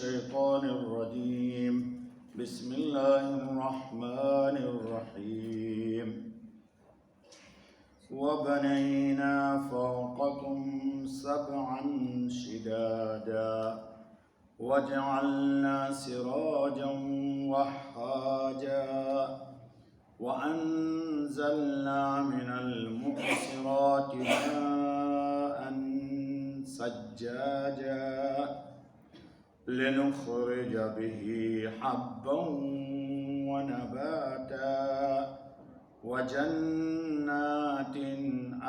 الشيطان الرجيم بسم الله الرحمن الرحيم وبنينا فوقكم سبعا شدادا وجعلنا سراجا وهاجا وأنزلنا من المعصرات ماء ثجاجا لنخرج به حبا ونباتا وجنات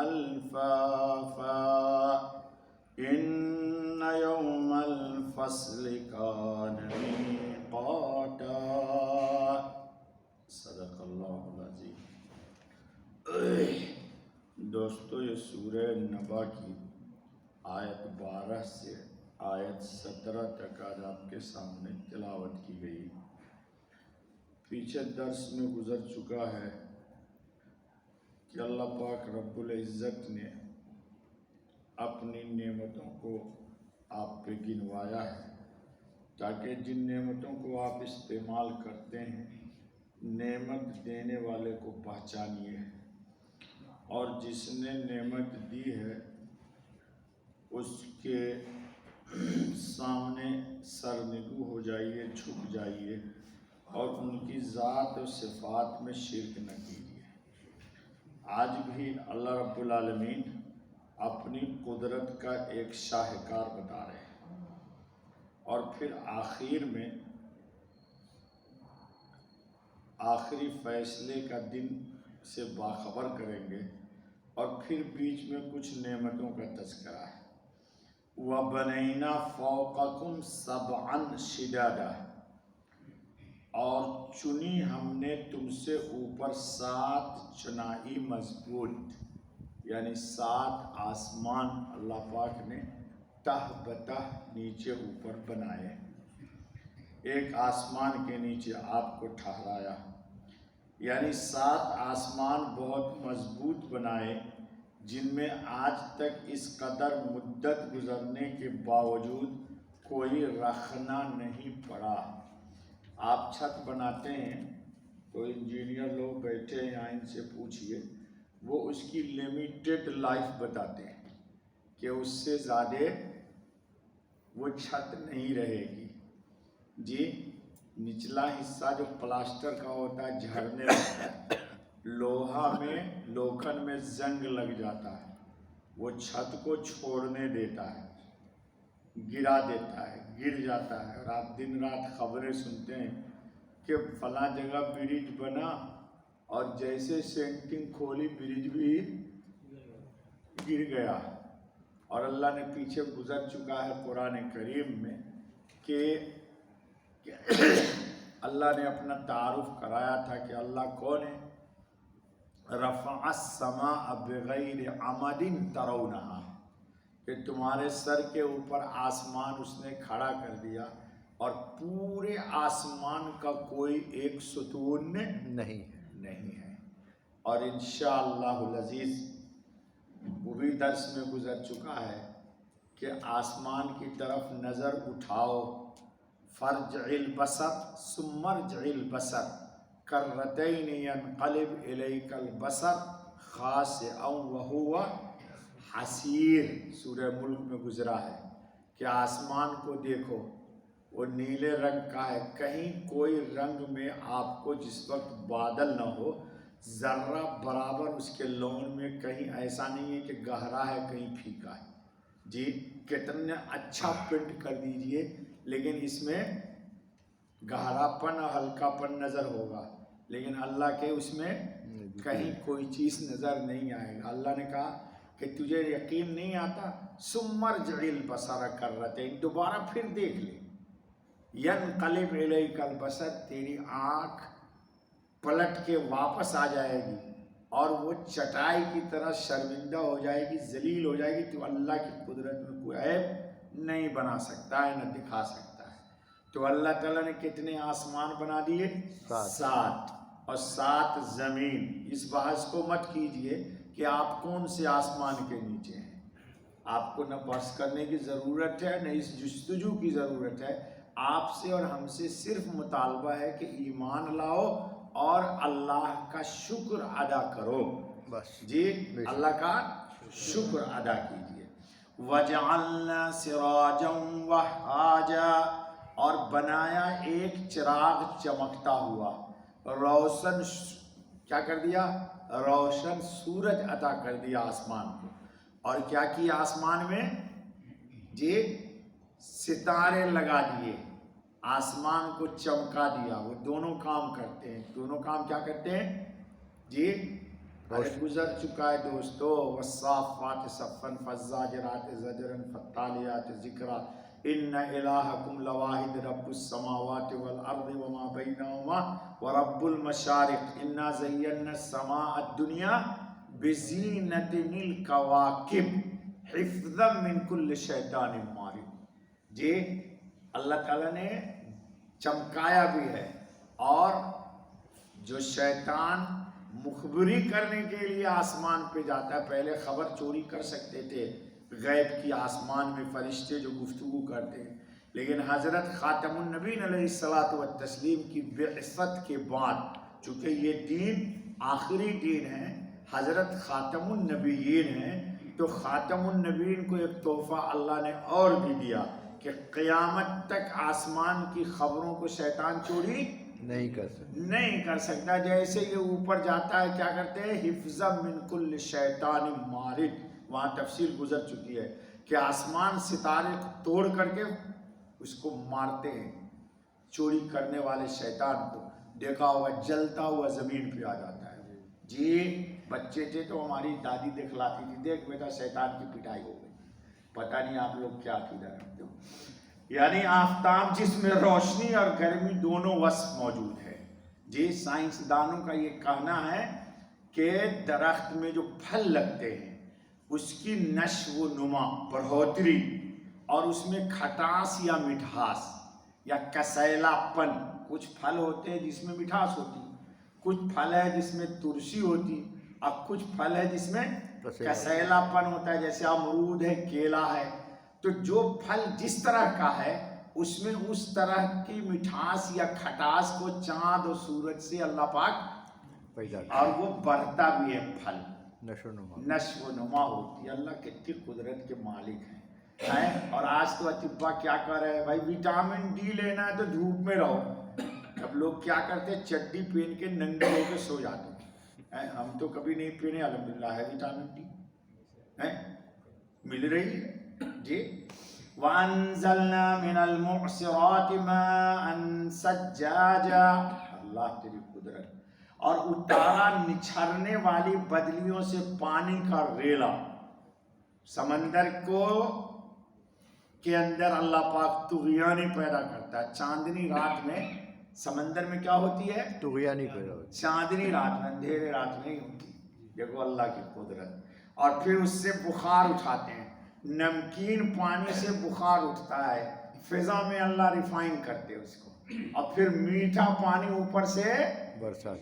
ألفافا إن يوم الفصل كان ميقاتا صدق اللہ العظیم۔ دوستو، یہ سورہ نبا کی آیت 12 سے آیت 17 تک آج آپ کے سامنے تلاوت کی گئی۔ پیچھے درس میں گزر چکا ہے کہ اللہ پاک رب العزت نے اپنی نعمتوں کو آپ پہ گنوایا ہے تاکہ جن نعمتوں کو آپ استعمال کرتے ہیں نعمت دینے والے کو پہچانیے، اور جس نے نعمت دی ہے اس کے سامنے سرنگو ہو جائیے، جھک جائیے، اور ان کی ذات و صفات میں شرک نہ کیجیے۔ آج بھی اللہ رب العالمین اپنی قدرت کا ایک شاہکار بتا رہے ہیں، اور پھر آخر میں آخری فیصلے کا دن سے باخبر کریں گے، اور پھر بیچ میں کچھ نعمتوں کا تذکرہ ہے۔ وَبَنَيْنَا فَوْقَكُمْ سَبْعًا شِدَادًا، اور چنی ہم نے تم سے اوپر 7 چنائی مضبوط، یعنی 7 آسمان اللہ پاک نے تہ بتہ نیچے اوپر بنائے۔ ایک آسمان کے نیچے آپ کو ٹھہرایا، یعنی 7 آسمان بہت مضبوط بنائے جن میں آج تک اس قدر مدت گزرنے کے باوجود کوئی رخنا نہیں پڑا۔ آپ چھت بناتے ہیں تو انجینئر لوگ بیٹھے ہیں، یہاں ان سے پوچھئے، وہ اس کی لیمیٹڈ لائف بتاتے ہیں کہ اس سے زیادہ وہ چھت نہیں رہے گی۔ جی، نچلا حصہ جو پلاسٹر کا ہوتا ہے جھڑنے لگتا ہے، لوکھن میں زنگ لگ جاتا ہے، وہ چھت کو چھوڑنے دیتا ہے، گرا دیتا ہے، گر جاتا ہے، اور آپ دن رات خبریں سنتے ہیں کہ فلاں جگہ برج بنا اور جیسے سینٹنگ کھولی برج بھی گر گیا۔ اور اللہ نے پیچھے گزر چکا ہے قرآن کریم میں کہ اللہ نے اپنا تعارف کرایا تھا کہ اللہ کون ہے۔ رفع السماء بغیر عمد ترونہا، کہ تمہارے سر کے اوپر آسمان اس نے کھڑا کر دیا، اور پورے آسمان کا کوئی ایک ستون نہیں ہے۔ اور انشاءاللہ العزیز وہ بھی درس میں گزر چکا ہے کہ آسمان کی طرف نظر اٹھاؤ، فرجع البصر ثم ارجع البصر کرتین ینقلب الیک البصر خاسئا وہو حسیر، سورہ ملک میں گزرا ہے کہ آسمان کو دیکھو، وہ نیلے رنگ کا ہے، کہیں کوئی رنگ میں آپ کو جس وقت بادل نہ ہو ذرہ برابر اس کے لون میں کہیں ایسا نہیں ہے کہ گہرا ہے کہیں پھیکا ہے۔ جی، کتنا اچھا پرنٹ کر دیجئے لیکن اس میں گہرا پن اور ہلکا پن نظر ہوگا، لیکن اللہ کے اس میں کہیں کوئی چیز نظر نہیں آئے گا۔ اللہ نے کہا کہ تجھے یقین نہیں آتا، ثم ارجع البصر کرتین، دوبارہ پھر دیکھ لے، ینقلب الیک البصر، تیری آنکھ پلٹ کے واپس آ جائے گی اور وہ چٹائی کی طرح شرمندہ ہو جائے گی، ذلیل ہو جائے گی، تو اللہ کی قدرت میں کوئی عیب نہیں بنا سکتا ہے نہ دکھا سکتا ہے۔ تو اللہ تعالیٰ نے کتنے آسمان بنا دیے؟ 7، اور 7 زمین۔ اس بحث کو مت کیجئے کہ آپ کون سے آسمان کے نیچے ہیں، آپ کو نہ بحث کرنے کی ضرورت ہے نہ اس جستجو کی ضرورت ہے، آپ سے اور ہم سے صرف مطالبہ ہے کہ ایمان لاؤ اور اللہ کا شکر ادا کرو. بس جی اللہ کا شکر ادا کیجیے. وَجَعَلْنَا سِرَاجًا وَهَّاجًا اور بنایا ایک چراغ چمکتا ہوا، روشن کیا کر دیا؟ روشن سورج عطا کر دیا آسمان کو. اور کیا کیا آسمان میں؟ جی ستارے لگا دیے، آسمان کو چمکا دیا. وہ دونوں کام کرتے ہیں. دونوں کام کیا کرتے ہیں؟ جی گزر چکا ہے دوستو. والصافات صفا فالزاجرات زجرا فالتاليات ذکرا ان الہکم لواحد رب السماوات والارض وما بینہما ورب المشارق انا زینا السماء الدنیا بزینۃ الکواکب حفظا من کل شیطان مارد. جی اللہ تعالیٰ نے چمکایا بھی ہے. اور جو شیطان مخبری کرنے کے لیے آسمان پہ جاتا ہے، پہلے خبر چوری کر سکتے تھے غیب کی، آسمان میں فرشتے جو گفتگو کرتے ہیں، لیکن حضرت خاتم النبیین علیہ الصلاۃ والتسلیم کی بعثت کے بعد چونکہ یہ دین آخری دین ہے، حضرت خاتم النبیین ہیں، تو خاتم النبیین کو ایک تحفہ اللہ نے اور بھی دیا کہ قیامت تک آسمان کی خبروں کو شیطان چوری نہیں کر سکتا. جیسے یہ اوپر جاتا ہے کیا کرتے ہیں؟ حفظا من کل شیطان مارد. وہاں تفصیل گزر چکی ہے کہ آسمان ستارے کو توڑ کر کے اس کو مارتے ہیں. چوری کرنے والے شیطان کو دیکھا ہوا جلتا ہوا زمین پہ آ جاتا ہے. جی بچے تھے تو ہماری دادی دکھلاتی تھی، دیکھ بیٹا شیطان کی پٹائی ہو گئی. پتہ نہیں آپ لوگ کیا عقیدہ رکھتے ہو. یعنی آفتاب جس میں روشنی اور گرمی دونوں وصف موجود ہے. جی سائنسدانوں کا یہ کہنا ہے کہ درخت میں جو پھل لگتے ہیں اس کی نشو و نما، بڑھوتری، اور اس میں کھٹاس یا مٹھاس یا کسیلا پن، کچھ پھل ہوتے ہیں جس میں مٹھاس ہوتی، کچھ پھل ہے جس میں ترشی ہوتی، اور کچھ پھل ہے جس میں کسیلا پن ہوتا ہے، جیسے امرود ہے، کیلا ہے. تو جو پھل جس طرح کا ہے اس میں اس طرح کی مٹھاس یا کھٹاس کو چاند اور سورج سے اللہ پاک پیدا، اور وہ بڑھتا بھی ہے. پھل نشو و نما ہوتی ہے. اللہ کتنی قدرت کے مالک ہیں. اور آج تو اطباء کیا کر رہے ہیں بھائی، وٹامن ڈی لینا ہے تو دھوپ میں رہو. اب لوگ کیا کرتے ہیں؟ چڈی پہن کے ننگے ہو کے سو جاتے ہیں. ہم تو کبھی نہیں پہنے، الحمدللہ ہے وٹامن ڈی مل رہی ہے. جی وَأَنزَلْنَا مِنَ الْمُعْصِرَاتِ مَاءً ثَجَّاجًا. اللہ تیری قدرت. اور اتارا نچھرنے والی بدلیوں سے پانی کا ریلا. سمندر کو کے اندر اللہ پاک طغیانی پیدا کرتا ہے. چاندنی رات میں سمندر میں کیا ہوتی ہے؟ طغیانی پیدا ہوتی ہے. چاندنی رات میں، اندھیرے رات نہیں ہوتی. دیکھو اللہ کی قدرت. اور پھر اس سے بخار اٹھاتے ہیں. نمکین پانی سے بخار اٹھتا ہے، فضا میں اللہ ریفائن کرتے اس کو، اور پھر میٹھا پانی اوپر سے برسا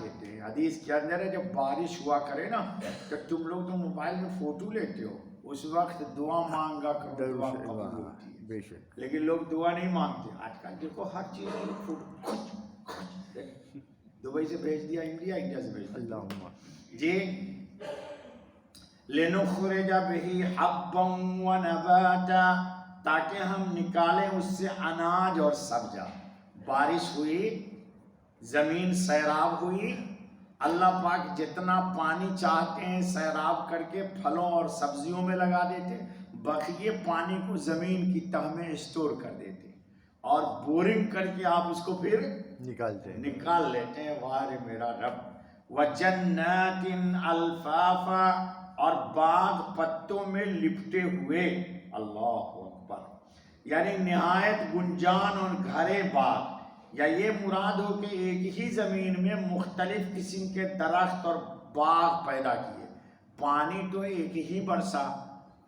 دیتے ہیں. حدیث کے اندر ہے جب بارش ہوا کرے نا تو تم لوگ تو موبائل میں فوٹو لیتے ہو، اس وقت دعا مانگا کرو، دعا قبول ہوتی ہے. لیکن لوگ دعا نہیں مانگتے. آج کل دیکھو ہر چیز فوٹو دبئی سے بھیج دیا انڈیا، انڈیا سے بھیج دیا. جی لِنُخْرِجَ بِهِ حَبًّا وَنَبَاتًا، تاکہ ہم نکالیں اس سے اناج اور سبزہ. بارش ہوئی، زمین سیراب ہوئی، اللہ پاک جتنا پانی چاہتے ہیں سیراب کر کے پھلوں اور سبزیوں میں لگا دیتے، بقیے پانی کو زمین کی تہ میں اسٹور کر دیتے، اور بورنگ کر کے آپ اس کو پھر نکال لیتے ہیں. واہ میرا رب. وَجَنَّاتٍ أَلْفَافًا، اور باغ پتوں میں لپٹے ہوئے. اللہ اکبر. یعنی نہایت گنجان اور گھرے باغ، یا یہ مراد ہو کہ ایک ہی زمین میں مختلف قسم کے درخت اور باغ پیدا کیے. پانی تو ایک ہی برسا،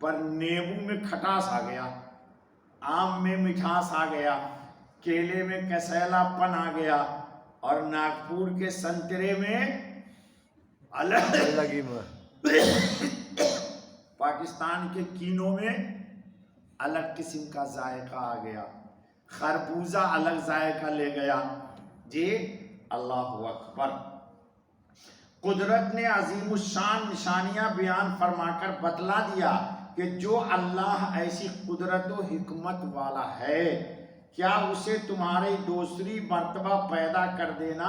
پر نیبو میں کھٹاس آ گیا، آم میں مٹھاس آ گیا، کیلے میں کسیلا پن آ گیا، اور ناگپور کے سنترے میں الگ پاکستان کے کینوں میں الگ قسم کا ذائقہ آ گیا. خربوزہ الگ ذائقہ لے گیا. جی اللہ اکبر. قدرت نے عظیم الشان نشانیاں بیان فرما کر بتلا دیا کہ جو اللہ ایسی قدرت و حکمت والا ہے کیا اسے تمہاری دوسری مرتبہ پیدا کر دینا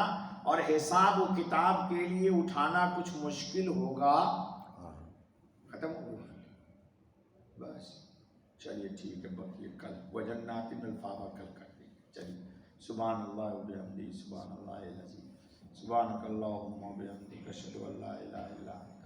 اور حساب و کتاب کے لیے اٹھانا کچھ مشکل ہوگا؟ ختم ہو گیا بس. چلیے ٹھیک ہے، بقیہ کل وجنات من الفاظ کل کر دیں. چلیے سبحان اللہ و بحمدہ سبحان اللہ العظیم سبحانک اللہم و بحمدک اشہد ان لا الہ الا انت